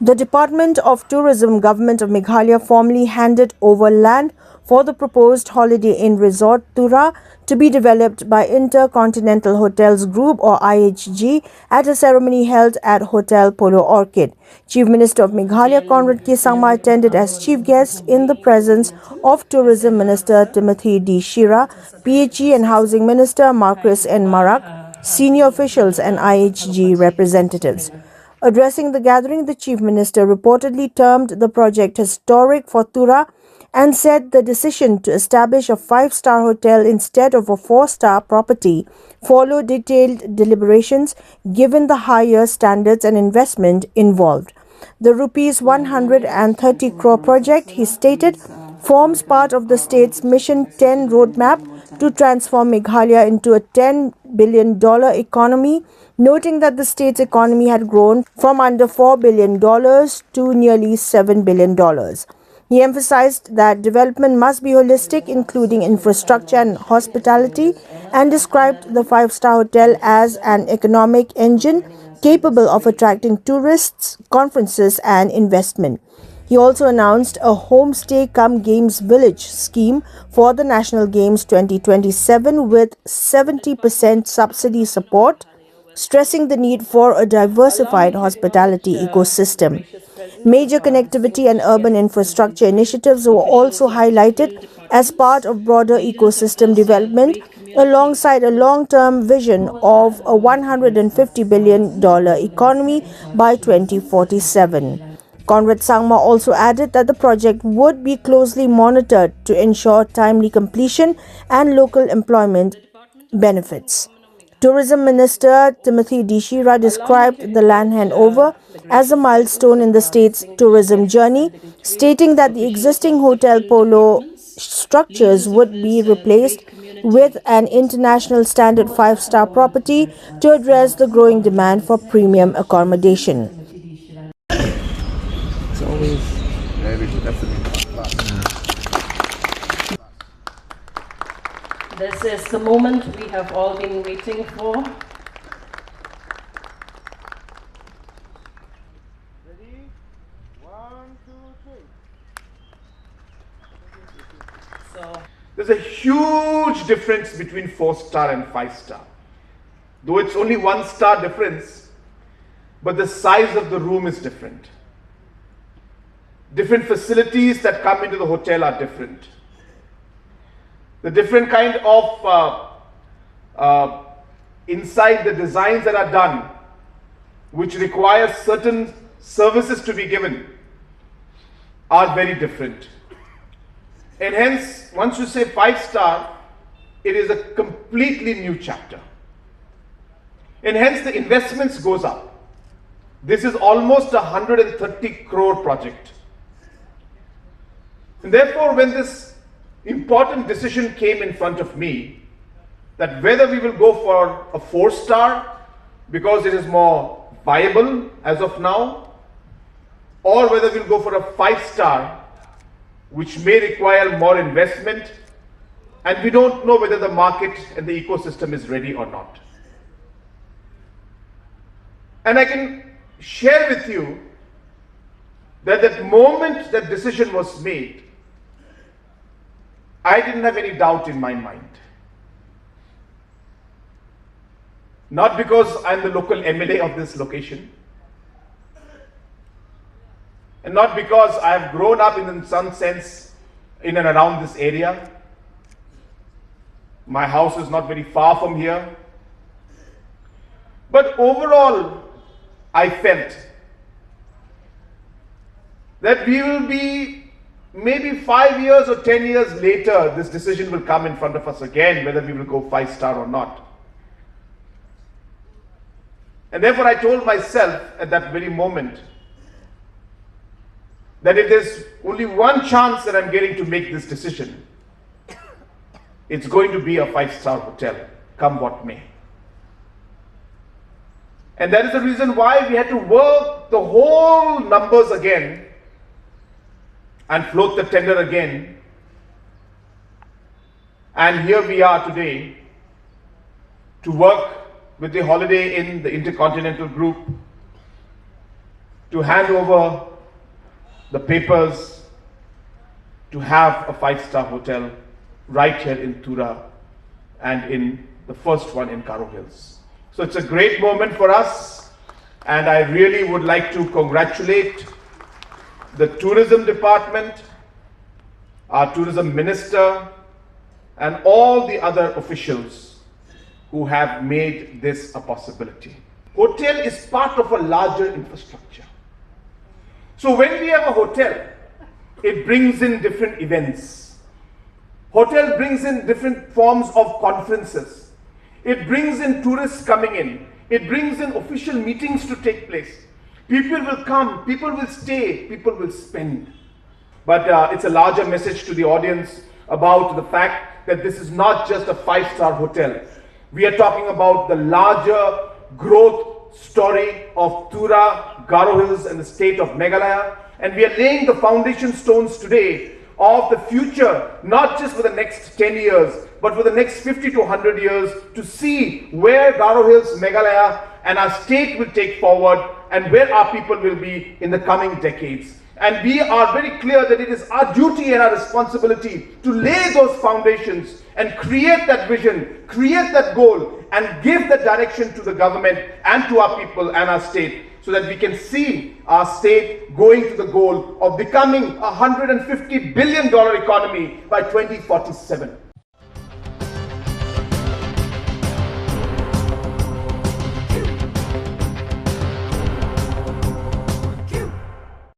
The Department of Tourism, Government of Meghalaya formally handed over land for the proposed Holiday Inn resort Tura to be developed by Intercontinental Hotels Group or IHG at a ceremony held at Hotel Polo Orchid. Chief Minister of Meghalaya Conrad K. Sangma attended as chief guest in the presence of Tourism Minister Timothy D. Shira, PHE and Housing Minister Marcus N. Marak, senior officials and IHG representatives. Addressing the gathering, the Chief Minister reportedly termed the project historic for Tura and said the decision to establish a five-star hotel instead of a four-star property followed detailed deliberations given the higher standards and investment involved. The Rs 130 crore project, he stated, forms part of the state's Mission 10 roadmap to transform Meghalaya into a $10 billion economy, noting that the state's economy had grown from under $4 billion to nearly $7 billion. He emphasized that development must be holistic, including infrastructure and hospitality, and described the five-star hotel as an economic engine capable of attracting tourists, conferences, and investment. He also announced a homestay cum games village scheme for the National Games 2027 with 70% subsidy support, stressing the need for a diversified hospitality ecosystem. Major connectivity and urban infrastructure initiatives were also highlighted as part of broader ecosystem development, alongside a long-term vision of a $150 billion economy by 2047. Conrad Sangma also added that the project would be closely monitored to ensure timely completion and local employment benefits. Tourism Minister Timothy D. Shira described the land handover as a milestone in the state's tourism journey, stating that the existing Hotel Polo structures would be replaced with an international standard five-star property to address the growing demand for premium accommodation. It's always very good. That's the main part. This is the moment we have all been waiting for. Ready? 1, 2, 3. So, There's a huge difference between 4-star and 5-star. Though it's only 1-star difference, but the size of the room is different. Different facilities that come into the hotel are different. The different kind of inside the designs that are done, which require certain services to be given, are very different. And hence, once you say 5-star, it is a completely new chapter. And hence the investments goes up. This is almost a 130 crore project. And therefore, when this important decision came in front of me, that whether we will go for a 4-star because it is more viable as of now, or whether we'll go for a 5-star which may require more investment, and we don't know whether the market and the ecosystem is ready or not. And I can share with you that the moment that decision was made, I didn't have any doubt in my mind. Not because I'm the local MLA of this location, and not because I have grown up in some sense in and around this area. My house is not very far from here. But overall, I felt that we will be maybe 5 years or 10 years later, this decision will come in front of us again, whether we will go 5-star or not. And therefore, I told myself at that very moment that if there's only one chance that I'm getting to make this decision, it's going to be a 5-star hotel, come what may. And that is the reason why we had to work the whole numbers again and float the tender again. And here we are today to work with the Holiday Inn, the Intercontinental Group, to hand over the papers to have a 5-star hotel right here in Tura and in the first one in Karo Hills. So it's a great moment for us, and I really would like to congratulate the tourism department, our tourism minister, and all the other officials who have made this a possibility. Hotel is part of a larger infrastructure. So when we have a hotel, it brings in different events. Hotel brings in different forms of conferences. It brings in tourists coming in. It brings in official meetings to take place. People will come, people will stay, people will spend. But it's a larger message to the audience about the fact that this is not just a 5-star hotel. We are talking about the larger growth story of Tura, Garo Hills and the state of Meghalaya. And we are laying the foundation stones today of the future, not just for the next 10 years, but for the next 50 to 100 years, to see where Garo Hills, Meghalaya and our state will take forward and where our people will be in the coming decades. And we are very clear that it is our duty and our responsibility to lay those foundations and create that vision, create that goal, and give that direction to the government and to our people and our state, so that we can see our state going to the goal of becoming a $150 billion economy by 2047.